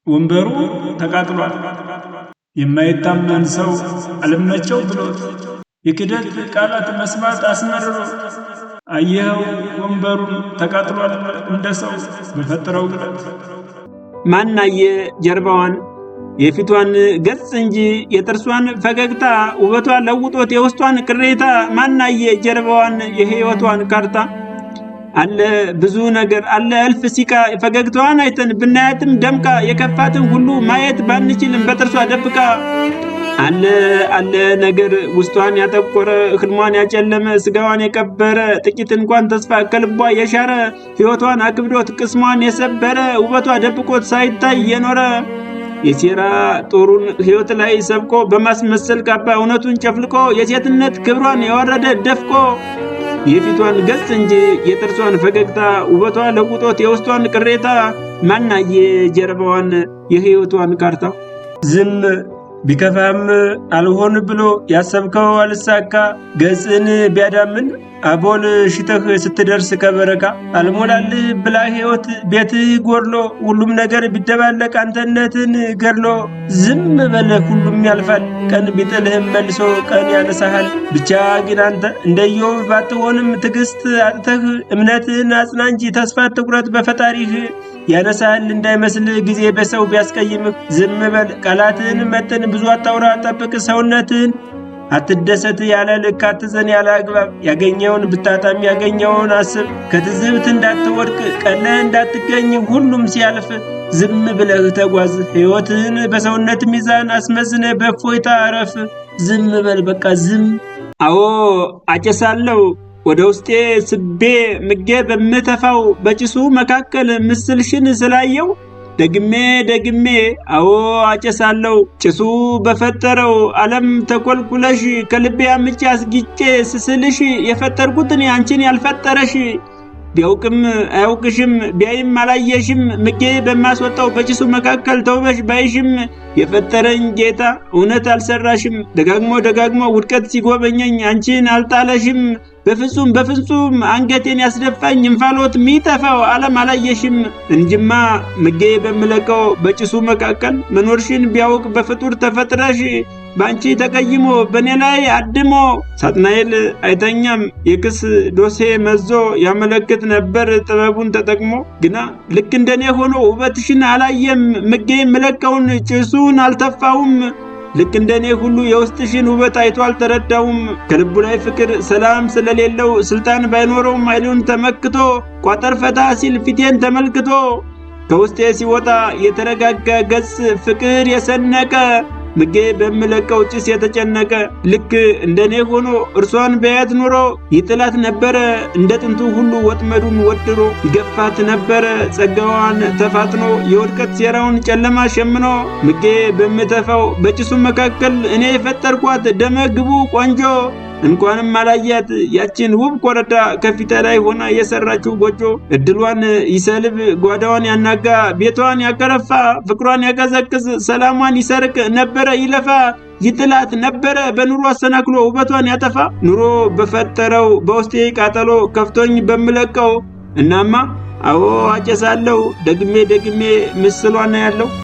ወንበሩ ተቃጥሏል። የማይታመን ሰው አልመቸው ብሎት የክደት ቃላት መስማት አስመርሮ አየኸው ወንበሩን ተቃጥሏል እንደ ሰው በፈጠረው ግለት። ማናየ ጀርባዋን የፊቷን ገጽ እንጂ የጥርሷን ፈገግታ ውበቷ ለውጦት የውስጧን ቅሬታ። ማናየ ጀርባዋን የህይወቷን ካርታ። አለ ብዙ ነገር አለ እልፍ ሲቃ ፈገግታዋን አይተን ብናያትም ደምቃ የከፋትን ሁሉ ማየት ባንችልም በጥርሷ ደብቃ። አለ ነገር ውስጧን ያጠቆረ ህልሟን ያጨለመ ስጋዋን የቀበረ ጥቂት እንኳን ተስፋ ከልቧ የሻረ ህይወቷን አክብዶት ቅስሟን የሰበረ ውበቷ ደብቆት ሳይታይ የኖረ የሴራ ጦሩን ህይወት ላይ ሰብቆ በማስመሰል ካባ እውነቱን ጨፍልቆ የሴትነት ክብሯን ያወረደ ደፍቆ የፊቷን ገጽ እንጂ የጥርሷን ፈገግታ ውበቷ ለውጦት የውስጧን ቅሬታ። ማናየ ጀርባዋን የህይወቷን ካርታ። ዝም ቢከፋም አልሆን ብሎ ያሰብከው አልሳካ ገጽን ቢያዳምን አቦል ሽተህ ስትደርስ ከበረካ አልሞላልህ ብላ ህይወት ቤትህ ጎድሎ ሁሉም ነገር ቢደባለቅ አንተነትን ገድሎ ዝም በለህ ሁሉም ያልፋል ቀን ቢጥልህም መልሶ ቀን ያነሳሃል። ብቻ ግን አንተ እንደዮብ ባትሆንም ትዕግስት አጥተህ እምነትህን አጽና እንጂ ተስፋ ትኩረት በፈጣሪህ ያነሳል እንዳይመስልህ ጊዜ በሰው ቢያስቀይምህ። ዝም በል ቃላትህን መጠን ብዙ አታውራ ጠብቅ ሰውነትህን አትደሰት ያለ ልክ አትዘን ያለ አግባብ ያገኘውን ብታጣም ያገኘውን አስብ ከትዝብት እንዳትወድቅ ቀለህ እንዳትገኝ ሁሉም ሲያልፍ ዝም ብለህ ተጓዝ ሕይወትህን በሰውነት ሚዛን አስመዝነ በእፎይታ አረፍ። ዝም በል በቃ ዝም። አዎ አጨሳለሁ ወደ ውስጤ ስቤ ምጌ በምተፋው በጭሱ መካከል ምስልሽን ስላየው ደግሜ አዎ አጨሳለሁ ጭሱ በፈጠረው ዓለም ተኮልኩለሽ ከልቤ አምጬ አስጊጬ ስስልሽ የፈጠርኩት እኔ አንቺን ያልፈጠረሽ ቢያውቅም አያውቅሽም ቢያይም አላየሽም ምጌ በማስወጣው በጭሱ መካከል ተውበሽ ባይሽም የፈጠረኝ ጌታ እውነት አልሰራሽም። ደጋግሞ ውድቀት ሲጎበኘኝ አንቺን አልጣለሽም። በፍጹም አንገቴን ያስደፋኝ እንፋሎት ሚጠፋው ዓለም አላየሽም እንጅማ ምጌ በምለቀው በጭሱ መካከል መኖርሽን ቢያውቅ በፍጡር ተፈጥረሽ ባንቺ ተቀይሞ በኔ ላይ አድሞ ሳጥናኤል አይተኛም የክስ ዶሴ መዞ ያመለክት ነበር ጥበቡን ተጠቅሞ። ግና ልክ እንደኔ ሆኖ ውበትሽን አላየም ምጌ ምለቀውን ጭሱን አልተፋውም። ልክ እንደኔ ሁሉ የውስጥሽን ውበት አይቶ አልተረዳውም። ከልቡ ላይ ፍቅር ሰላም ስለሌለው ስልጣን ባይኖረውም ኃይሉን ተመክቶ ቋጠር ፈታ ሲል ፊቴን ተመልክቶ ከውስጤ ሲወጣ የተረጋጋ ገጽ ፍቅር የሰነቀ ምጌ በምለቀው ጭስ የተጨነቀ ልክ እንደኔ ሆኖ እርሷን በያት ኑሮ ይጥላት ነበረ እንደ ጥንቱ ሁሉ ወጥመዱን ወድሮ ይገፋት ነበረ ጸጋዋን ተፋጥኖ የውድቀት ሴራውን ጨለማ ሸምኖ ምጌ በምተፋው በጭሱ መካከል እኔ የፈጠርኳት ደመ ግቡ ቆንጆ እንኳንም አላያት ያችን ውብ ኮረዳ ከፊት ላይ ሆና የሰራችው ጎጆ። እድሏን ይሰልብ ጓዳዋን ያናጋ ቤቷን ያከረፋ ፍቅሯን ያቀዘቅዝ ሰላሟን ይሰርቅ ነበረ ይለፋ ይጥላት ነበረ በኑሮ አሰናክሎ ውበቷን ያጠፋ። ኑሮ በፈጠረው በውስጤ ቃጠሎ ከፍቶኝ በምለቀው እናማ አዎ አጨሳለሁ ደግሜ ምስሏን ያለው